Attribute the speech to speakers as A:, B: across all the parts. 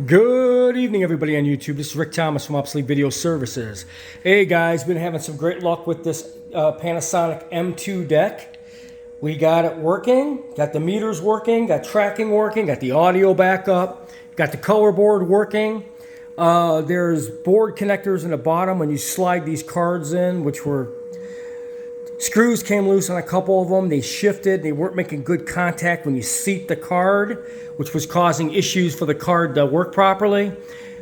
A: Good evening, everybody on YouTube. This is Rick Thomas from Obsolete Video Services. Hey guys, been having some great luck with this Panasonic M2 deck. We got it working, got the meters working, got tracking working, got the audio backup, got the color board working. There's board connectors in the bottom when you slide these cards in, which were screws came loose on a couple of them. They shifted. They weren't making good contact when you seat the card, which was causing issues for the card to work properly.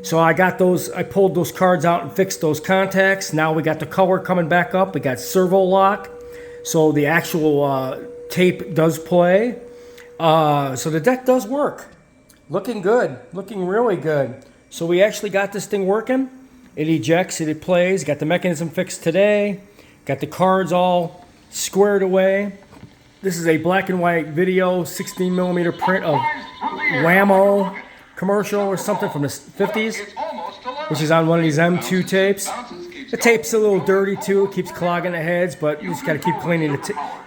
A: So I got those. I pulled those cards out and fixed those contacts. Now we got the color coming back up. We got servo lock, so the actual tape does play. So the deck does work. Looking good. Looking really good. So we actually got this thing working. It ejects. It plays. Got the mechanism fixed today. Got the cards all squared away. This is a black and white video, 16mm print of Whammo commercial or something from the 50s, which is on one of these M2 tapes. The tape's a little dirty too. It keeps clogging the heads, but you just got to keep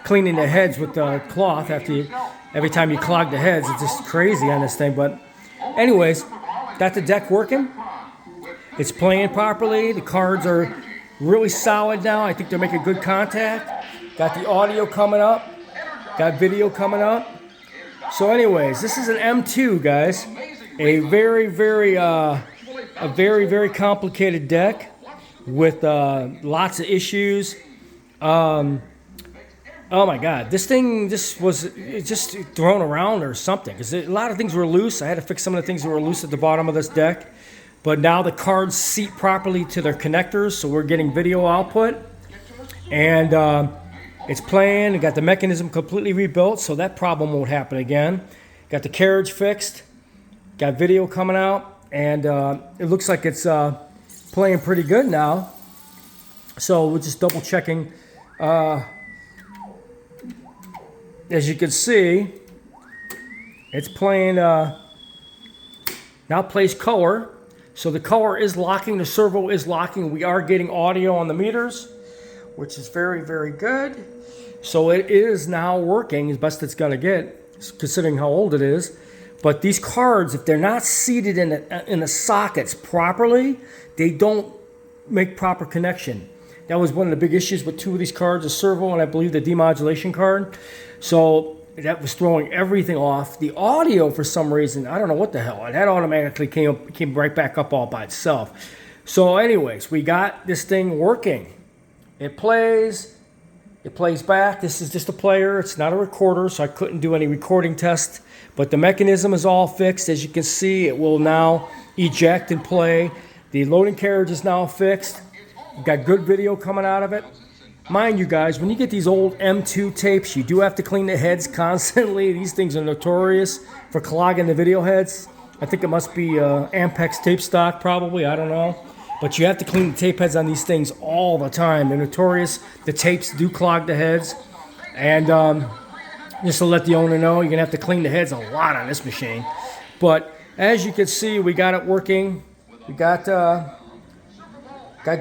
A: cleaning the heads with the cloth every time you clog the heads. It's just crazy on this thing. But anyways, got the deck working. It's playing properly. The cards are really solid now. I think they're making good contact. Got the audio coming up. Got video coming up. So anyways, this is an M2, guys. A very, very complicated deck with lots of issues. Oh my God, this thing just was just thrown around or something. Because a lot of things were loose. I had to fix some of the things that were loose at the bottom of this deck. But now the cards seat properly to their connectors, so we're getting video output. And it's playing. We got the mechanism completely rebuilt, so that problem won't happen again. Got the carriage fixed. Got video coming out. And it looks like it's playing pretty good now. So we're just double checking. As you can see, it's playing, now plays color. So the color is locking, the servo is locking. We are getting audio on the meters, which is very, very good. So it is now working as best it's gonna get, considering how old it is. But these cards, if they're not seated in the sockets properly, they don't make proper connection. That was one of the big issues with two of these cards, the servo and I believe the demodulation card. So that was throwing everything off. The audio, for some reason, I don't know what the hell, that automatically came right back up all by itself. So anyways, we got this thing working. It plays back. This is just a player. It's not a recorder, so I couldn't do any recording tests. But the mechanism is all fixed. As you can see, it will now eject and play. The loading carriage is now fixed. We've got good video coming out of it. Mind you guys, when you get these old M2 tapes, you do have to clean the heads constantly. These things are notorious for clogging the video heads. I think it must be Ampex tape stock probably, I don't know. But you have to clean the tape heads on these things all the time. They're notorious. The tapes do clog the heads. And just to let the owner know, you're going to have to clean the heads a lot on this machine. But as you can see, we got it working. We got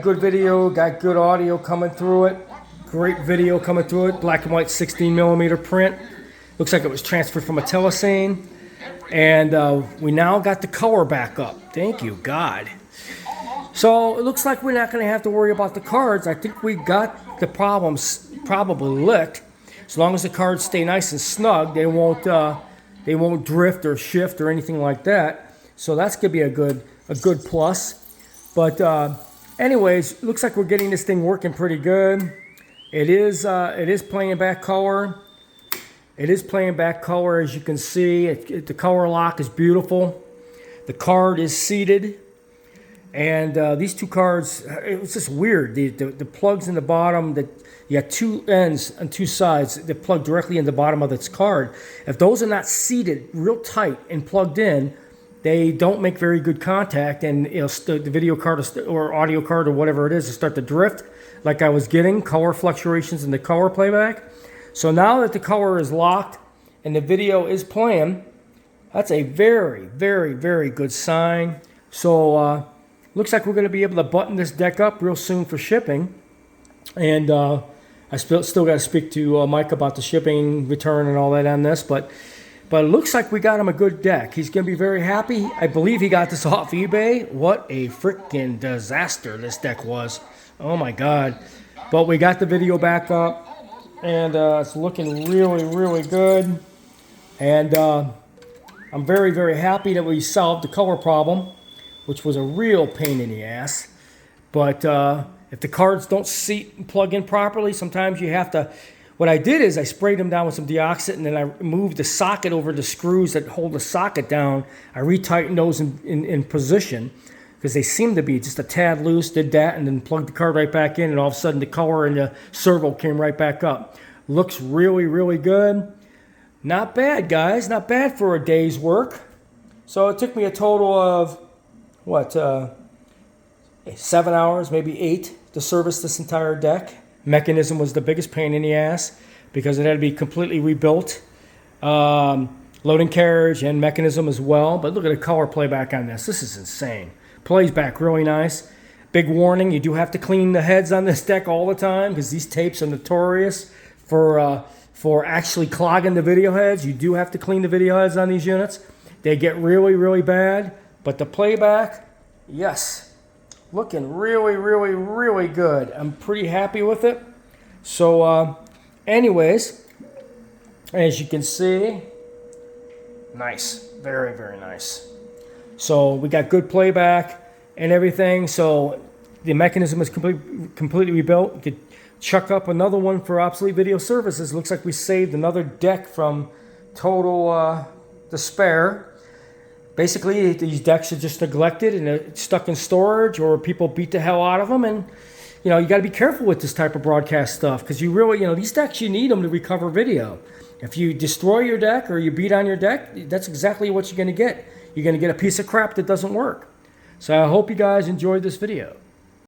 A: good video, got good audio coming through it. Great video coming through it. Black and white 16mm print. Looks like it was transferred from a telecine. And we now got the color back up. Thank you, God. So it looks like we're not going to have to worry about the cards. I think we got the problems probably licked. As long as the cards stay nice and snug, they won't drift or shift or anything like that. So that's going to be a good plus. But anyways, looks like we're getting this thing working pretty good. It is playing back color. It is playing back color, as you can see. The color lock is beautiful. The card is seated. And these two cards, it was just weird. The plugs in the bottom, you got two ends on two sides that plug directly in the bottom of this card. If those are not seated real tight and plugged in, they don't make very good contact, and the video card or audio card or whatever it is will start to drift like I was getting, color fluctuations in the color playback. So now that the color is locked and the video is playing, that's a very, very, very good sign. So looks like we're going to be able to button this deck up real soon for shipping. And I still got to speak to Mike about the shipping, return, and all that on this. But But it looks like we got him a good deck. He's going to be very happy. I believe he got this off eBay. What a freaking disaster this deck was. Oh my God. But we got the video back up. And it's looking really, really good. And I'm very, very happy that we solved the color problem, which was a real pain in the ass. But if the cards don't seat and plug in properly, sometimes you have to... What I did is I sprayed them down with some deoxit, and then I moved the socket over the screws that hold the socket down. I retightened those in position because they seemed to be just a tad loose. Did that and then plugged the card right back in, and all of a sudden the color and the servo came right back up. Looks really, really good. Not bad, guys. Not bad for a day's work. So it took me a total of, 7 hours, maybe 8, to service this entire deck. Mechanism was the biggest pain in the ass because it had to be completely rebuilt. Loading carriage and mechanism as well. But look at the color playback on this. This is insane. Plays back really nice. Big warning, you do have to clean the heads on this deck all the time because these tapes are notorious for actually clogging the video heads. You do have to clean the video heads on these units. They get really, really bad. But the playback, yes. Looking really, really, really good. I'm pretty happy with it. So, anyways, as you can see, nice. Very, very nice. So, we got good playback and everything. So, the mechanism is completely rebuilt. You could chuck up another one for Obsolete Video Services. Looks like we saved another deck from total despair. Basically, these decks are just neglected and they're stuck in storage, or people beat the hell out of them. And, you know, you got to be careful with this type of broadcast stuff because you really, these decks, you need them to recover video. If you destroy your deck or you beat on your deck, that's exactly what you're going to get. You're going to get a piece of crap that doesn't work. So I hope you guys enjoyed this video.